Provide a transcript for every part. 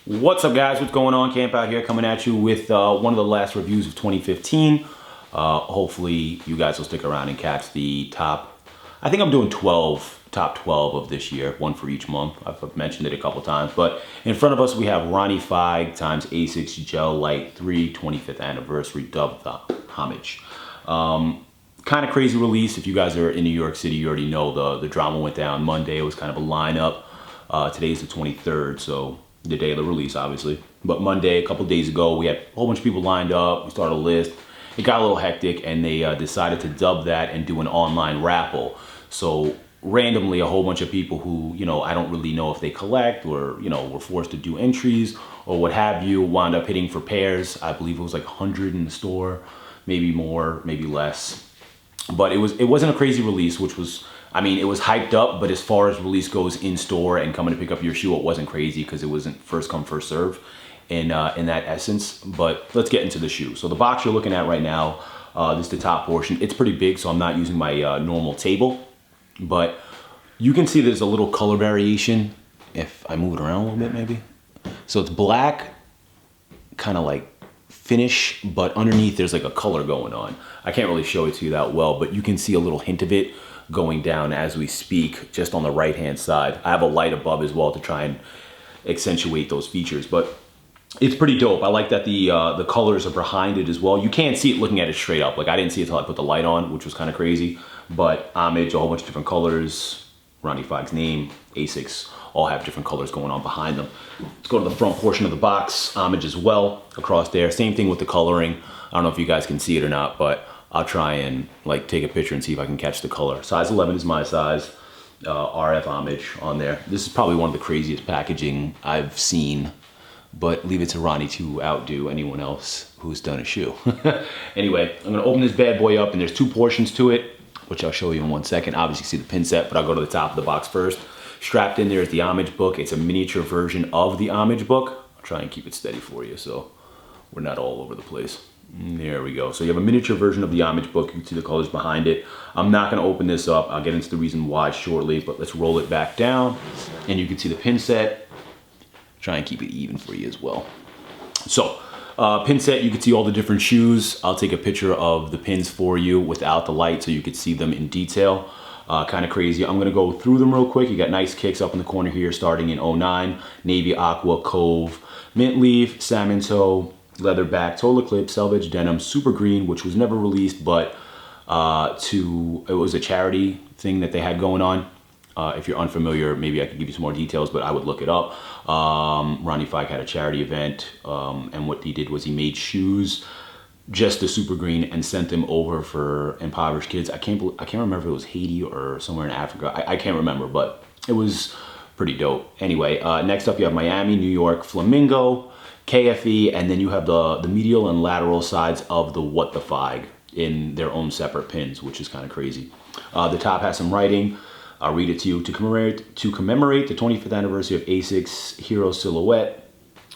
What's up, guys? What's going on? Camp out here coming at you with one of the last reviews of 2015. Hopefully you guys will stick around and catch the top. I think I'm doing top 12 of this year, one for each month. I've mentioned it a couple times, but in front of us we have Ronnie Fieg times Asics Gel-Lyte III 25th anniversary, dubbed the Homage. Kind of crazy release. If you guys are in New York City, you already know the drama went down Monday. It was kind of a lineup. Today's the 23rd, so the day of the release, obviously. But Monday, a couple days ago, we had a whole bunch of people lined up. We started a list. It got a little hectic, and they decided to dub that and do an online raffle. So randomly, a whole bunch of people who, I don't really know if they collect or, were forced to do entries or what have you, wound up hitting for pairs. I believe it was like 100 in the store, maybe more, maybe less. But it wasn't a crazy release, which was, it was hyped up, but as far as release goes in store and coming to pick up your shoe, it wasn't crazy because it wasn't first come, first serve in that essence. But let's get into the shoe. So the box you're looking at right now, this is the top portion. It's pretty big, so I'm not using my normal table, but you can see there's a little color variation if I move it around a little bit, maybe. So it's black, kind of like finish, but underneath there's like a color going on. I can't really show it to you that well, but you can see a little hint of it going down as we speak, just on the right hand side. I have a light above as well to try and accentuate those features, but it's pretty dope. I like that the colors are behind it as well. You can't see it looking at it straight up. Like, I didn't see it until I put the light on, which was kind of crazy. But Homage, a whole bunch of different colors. Ronnie Fieg's name, Asics, all have different colors going on behind them. Let's go to the front portion of the box. Homage as well across there. Same thing with the coloring. I don't know if you guys can see it or not, but I'll try and take a picture and see if I can catch the color. Size 11 is my size. RF Homage on there. This is probably one of the craziest packaging I've seen, but leave it to Ronnie to outdo anyone else who's done a shoe. Anyway, I'm gonna open this bad boy up, and there's two portions to it, which I'll show you in 1 second. Obviously, you see the pin set, but I'll go to the top of the box first. Strapped in there is the Homage book. It's a miniature version of the Homage book. I'll try and keep it steady for you so we're not all over the place. There we go. So you have a miniature version of the Homage book. You can see the colors behind it. I'm not going to open this up. I'll get into the reason why shortly, but let's roll it back down, and you can see the pin set. Try and keep it even for you as well. So pin set, you can see all the different shoes. I'll take a picture of the pins for you without the light so you could see them in detail. Kind of crazy. I'm going to go through them real quick. You got nice kicks up in the corner here starting in 09. Navy, aqua, cove, mint leaf, salmon toe, leatherback, toe clip, selvage denim, super green, which was never released, but it was a charity thing that they had going on. If you're unfamiliar, maybe I could give you some more details, but I would look it up. Ronnie Fieg had a charity event, and what he did was he made shoes, just the super green, and sent them over for impoverished kids. I can't remember if it was Haiti or somewhere in Africa. I can't remember, but it was pretty dope. Anyway, next up you have Miami, New York, Flamingo, KFE, and then you have the medial and lateral sides of the What the Fieg in their own separate pins, which is kind of crazy. The top has some writing. I'll read it to you. To commemorate the 25th anniversary of Asics Hero Silhouette,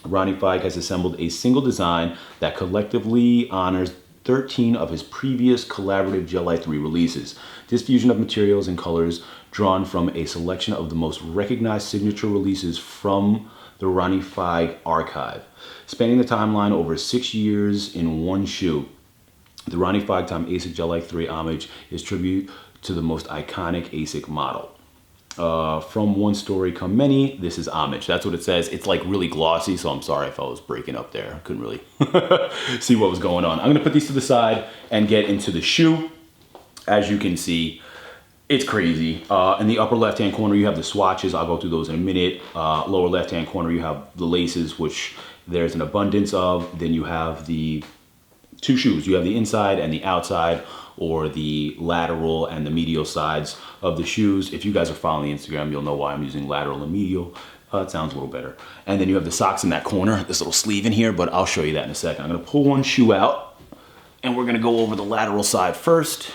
Ronnie Fieg has assembled a single design that collectively honors 13 of his previous collaborative Gel-Lyte III releases. This fusion of materials and colors drawn from a selection of the most recognized signature releases from the Ronnie Fieg archive. Spanning the timeline over 6 years in one shoe, the Ronnie Fieg x Asics Gel-Lyte III Homage is tribute to the most iconic Asics model. From one story come many, this is Homage. That's what it says. It's like really glossy, so I'm sorry if I was breaking up there. I couldn't really see what was going on. I'm gonna put these to the side and get into the shoe. As you can see, it's crazy. In the upper left-hand corner, you have the swatches. I'll go through those in a minute. Lower left-hand corner, you have the laces, which there's an abundance of. Then you have the two shoes. You have the inside and the outside, or the lateral and the medial sides of the shoes. If you guys are following the Instagram, you'll know why I'm using lateral and medial. It sounds a little better. And then you have the socks in that corner, this little sleeve in here, but I'll show you that in a second. I'm gonna pull one shoe out, and we're gonna go over the lateral side first.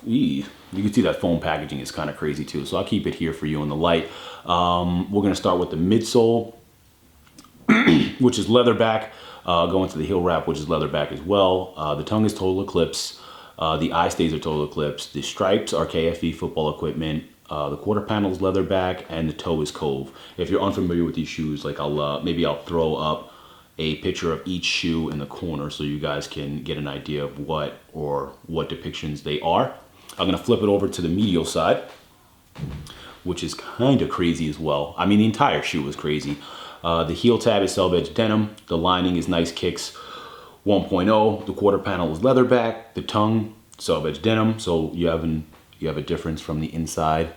You can see that foam packaging is kind of crazy too, so I'll keep it here for you in the light. We're gonna start with the midsole, which is leatherback. Go into the heel wrap, which is leatherback as well. The tongue is total eclipse. The eye stays are total eclipse. The stripes are KFE football equipment. The quarter panel is leatherback and the toe is Cove. If you're unfamiliar with these shoes, like maybe I'll throw up a picture of each shoe in the corner so you guys can get an idea of what depictions they are. I'm gonna flip it over to the medial side, which is kind of crazy as well. I mean, the entire shoe is crazy. The heel tab is selvedge denim. The lining is Nice Kicks 1.0. The quarter panel is leatherback. The tongue, selvedge denim. So you have a difference from the inside,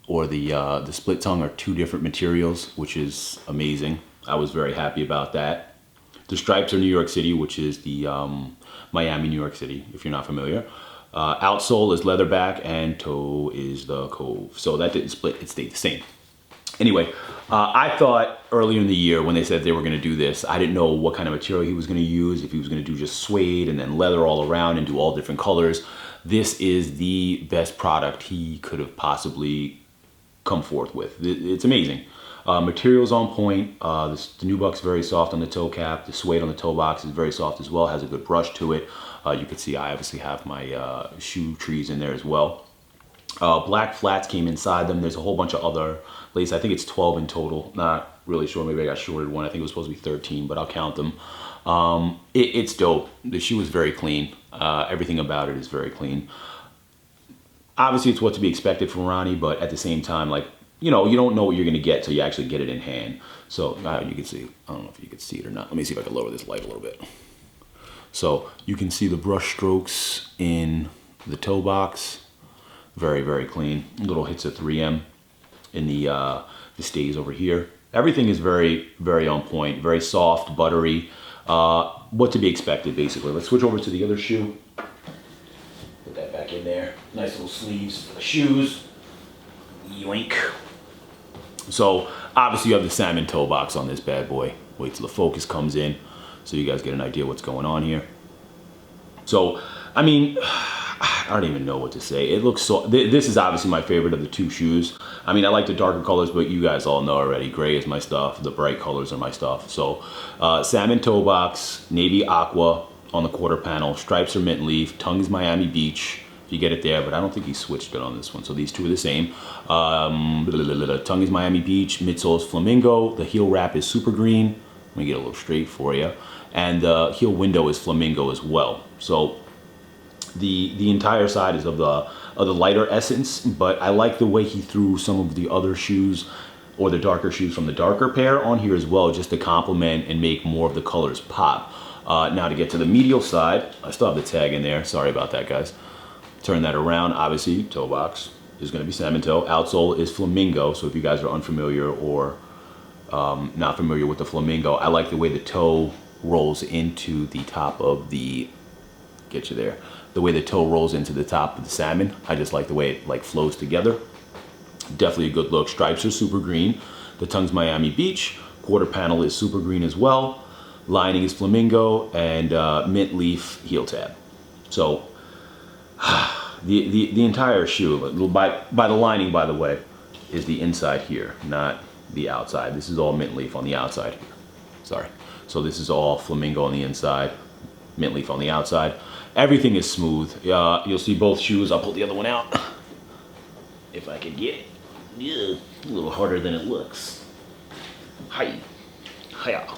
or the split tongue are two different materials, which is amazing. I was very happy about that. The stripes are New York City, which is the Miami, New York City, if you're not familiar. Outsole is leatherback and toe is the Cove. So that didn't split, it stayed the same. Anyway, I thought earlier in the year when they said they were gonna do this, I didn't know what kind of material he was gonna use, if he was gonna do just suede and then leather all around and do all different colors. This is the best product he could have possibly come forth with. It's amazing. Material's on point. The nubuck's very soft on the toe cap. The suede on the toe box is very soft as well, has a good brush to it. You can see I obviously have my shoe trees in there as well. Black flats came inside them. There's a whole bunch of other lace. I think it's 12 in total. Not really sure. Maybe I got shorted one. I think it was supposed to be 13, but I'll count them. It's dope. The shoe is very clean. Everything about it is very clean. Obviously, it's what to be expected from Ronnie, but at the same time, like, you know, you don't know what you're going to get till you actually get it in hand. So you can see, I don't know if you can see it or not. Let me see if I can lower this light a little bit. So you can see the brush strokes in the toe box. Very, very clean. Little hits of 3M in the stays over here. Everything is very, very on point. Very soft, buttery. What to be expected, basically. Let's switch over to the other shoe. Put that back in there. Nice little sleeves for the shoes. Yoink. So obviously you have the salmon toe box on this bad boy. Wait till the focus comes in so you guys get an idea what's going on here. So, I mean, I don't even know what to say. It looks so, this is obviously my favorite of the two shoes. I mean, I like the darker colors, but you guys all know already, gray is my stuff. The bright colors are my stuff. So salmon toe box, navy aqua on the quarter panel. Stripes are mint leaf. Tongue is Miami Beach. You get it there, but I don't think he switched it on this one. So these two are the same. Tongue is Miami Beach, midsole is Flamingo, the heel wrap is super green. Let me get a little straight for you. And the heel window is Flamingo as well. So the entire side is of the lighter essence, but I like the way he threw some of the other shoes or the darker shoes from the darker pair on here as well, just to complement and make more of the colors pop. Now to get to the medial side, I still have the tag in there. Sorry about that, guys. Turn that around. Obviously, toe box is going to be salmon toe. Outsole is Flamingo. So if you guys are unfamiliar or not familiar with the Flamingo, I like the way the toe rolls into the top of the, get you there, the way the toe rolls into the top of the salmon. I just like the way it like flows together. Definitely a good look. Stripes are super green. The tongue's Miami Beach. Quarter panel is super green as well. Lining is Flamingo and mint leaf heel tab. So the entire shoe, by the lining, by the way, is the inside here, not the outside. This is all mint leaf on the outside here. Sorry. So this is all Flamingo on the inside, mint leaf on the outside. Everything is smooth. You'll see both shoes. I'll pull the other one out if I can get it. Yeah, a little harder than it looks. Hi. Hiya.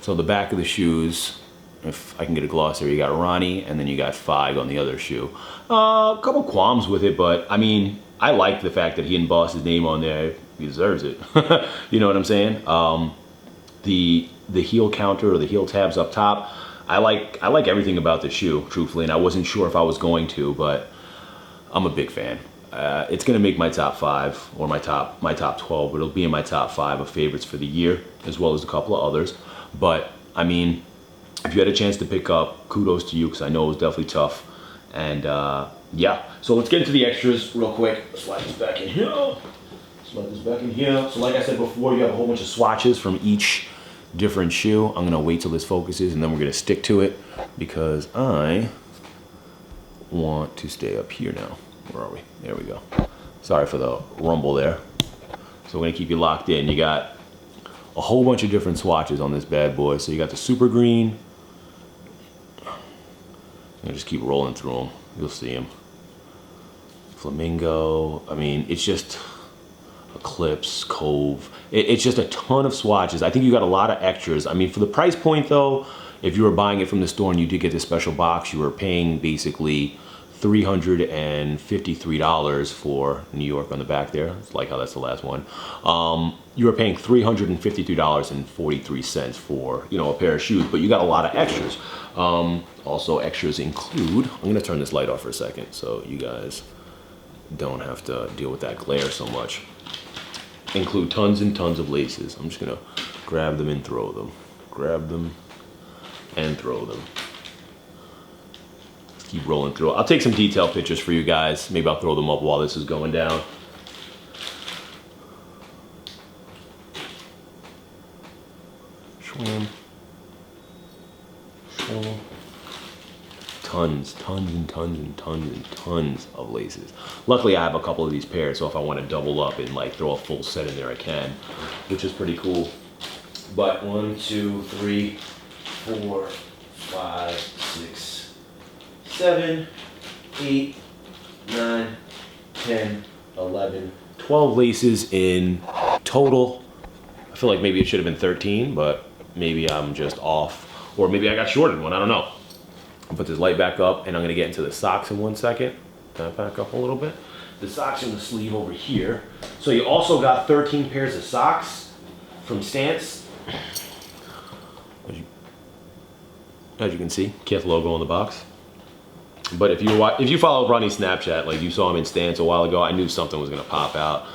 So the back of the shoes, if I can get a gloss there, you got Ronnie and then you got Fieg on the other shoe. A couple qualms with it, but I mean, I like the fact that he embossed his name on there. He deserves it. You know what I'm saying? The heel counter or the heel tabs up top, I like everything about the shoe, truthfully, and I wasn't sure if I was going to, but I'm a big fan. It's gonna make my top 5 or my top 12, but it'll be in my top 5 of favorites for the year, as well as a couple of others. But I mean, if you had a chance to pick up, kudos to you, because I know it was definitely tough. And yeah, so let's get into the extras real quick. Slide this back in here. Slide this back in here. So like I said before, you have a whole bunch of swatches from each different shoe. I'm gonna wait till this focuses and then we're gonna stick to it because I want to stay up here now. Where are we? There we go. Sorry for the rumble there. So we're gonna keep you locked in. You got a whole bunch of different swatches on this bad boy. So you got the super green. I'm gonna just keep rolling through them. You'll see them. Flamingo. I mean, it's just Eclipse, Cove. It's just a ton of swatches. I think you got a lot of extras. I mean, for the price point though, if you were buying it from the store and you did get this special box, you were paying basically $353 for New York on the back there. It's like how that's the last one. You were paying $353.43 for, you know, a pair of shoes, but you got a lot of extras. Also extras include, I'm gonna turn this light off for a second so you guys don't have to deal with that glare so much. Include tons and tons of laces. I'm just gonna grab them and throw them. Grab them and throw them. Keep rolling through. I'll take some detailed pictures for you guys. Maybe I'll throw them up while this is going down. Swim. Swim. Tons and tons of laces. Luckily I have a couple of these pairs, so if I want to double up and like throw a full set in there I can, which is pretty cool. But 1, 2, 3, 4, 5, 6, 7, 8, 9, 10, 11, 12 laces in total. I feel like maybe it should have been 13, but maybe I'm just off, or maybe I got shorted one, I don't know. I'll put this light back up and I'm gonna get into the socks in 1 second. That back up a little bit. The socks in the sleeve over here. So you also got 13 pairs of socks from Stance. As you can see, Kith logo on the box. But if you follow Ronnie's Snapchat, like you saw him in Stance a while ago, I knew something was gonna pop out.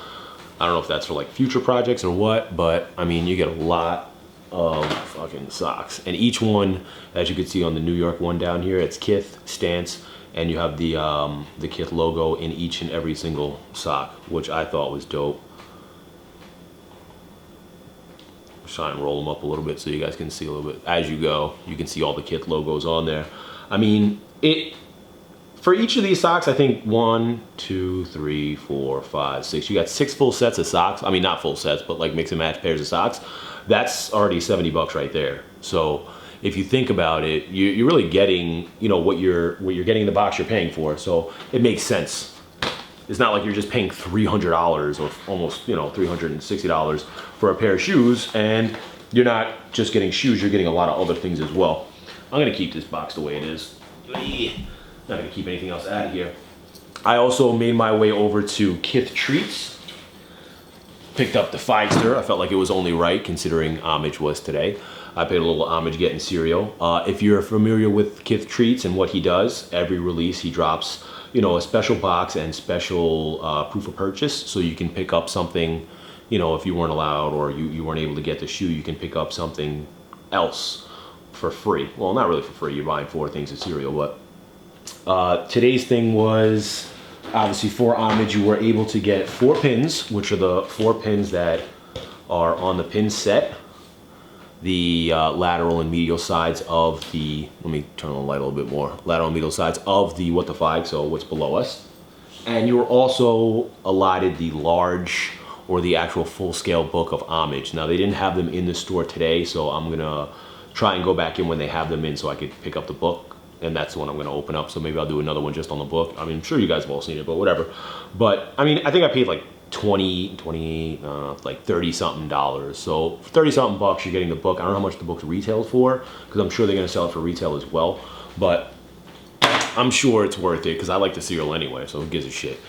I don't know if that's for like future projects or what, but I mean, you get a lot of fucking socks. And each one, as you can see on the New York one down here, it's Kith, Stance, and you have the Kith logo in each and every single sock, which I thought was dope. Just try and roll them up a little bit so you guys can see a little bit. As you go, you can see all the Kith logos on there. I mean, for each of these socks, I think 1, 2, 3, 4, 5, 6. You got 6 full sets of socks. I mean, not full sets, but like mix and match pairs of socks. That's already 70 bucks right there. So if you think about it, you're really getting, you know, what you're getting in the box you're paying for. So it makes sense. It's not like you're just paying $300 or almost, you know, $360 for a pair of shoes, and you're not just getting shoes, you're getting a lot of other things as well. I'm gonna keep this box the way it is. Not gonna keep anything else out of here. I also made my way over to Kith Treats. Picked up the Fiegster. I felt like it was only right considering Homage was today. I paid a little homage getting cereal. If you're familiar with Kith Treats and what he does, every release he drops, you know, a special box and special proof of purchase, so you can pick up something, you know, if you weren't allowed or you weren't able to get the shoe, you can pick up something else for free. Well, not really for free, you're buying 4 things of cereal, but today's thing was, obviously for Homage, you were able to get 4 pins, which are the 4 pins that are on the pin set. The lateral and medial sides of the, let me turn on the light a little bit more, lateral and medial sides of the What the Fieg, so what's below us. And you were also allotted the large or the actual full-scale book of Homage. Now they didn't have them in the store today, so I'm gonna try and go back in when they have them in so I could pick up the book. And that's the one I'm gonna open up, so maybe I'll do another one just on the book. I mean, I'm sure you guys have all seen it, but whatever. But, I mean, I think I paid like 30 something dollars. So 30 something bucks, you're getting the book. I don't know how much the book's retailed for, because I'm sure they're gonna sell it for retail as well. But I'm sure it's worth it, because I like the cereal anyway, so who gives a shit.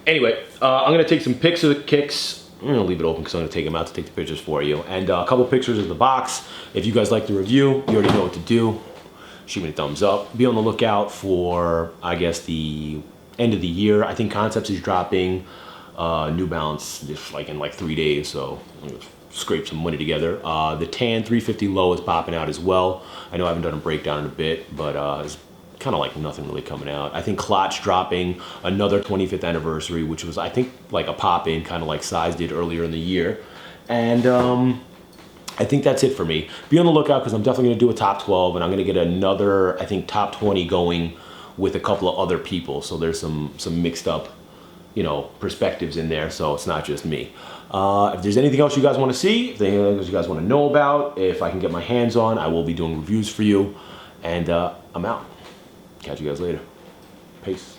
Anyway, I'm gonna take some pics of the kicks. I'm gonna leave it open because I'm gonna take them out to take the pictures for you. And a couple pictures of the box. If you guys like the review, you already know what to do. Shoot me a thumbs up. Be on the lookout for, I guess, the end of the year. I think Concepts is dropping New Balance just like in like 3 days, so I'm gonna scrape some money together. The Tan 350 Low is popping out as well. I know I haven't done a breakdown in a bit, but it's kind of like nothing really coming out. I think Klotz dropping another 25th anniversary, which was, I think, like a pop-in, kind of like Size did earlier in the year. And I think that's it for me. Be on the lookout, because I'm definitely gonna do a top 12, and I'm gonna get another, I think, top 20 going with a couple of other people. So there's some mixed up, you know, perspectives in there, so it's not just me. If there's anything else you guys wanna see, if there's anything else you guys wanna know about, if I can get my hands on, I will be doing reviews for you. And I'm out. Catch you guys later. Peace.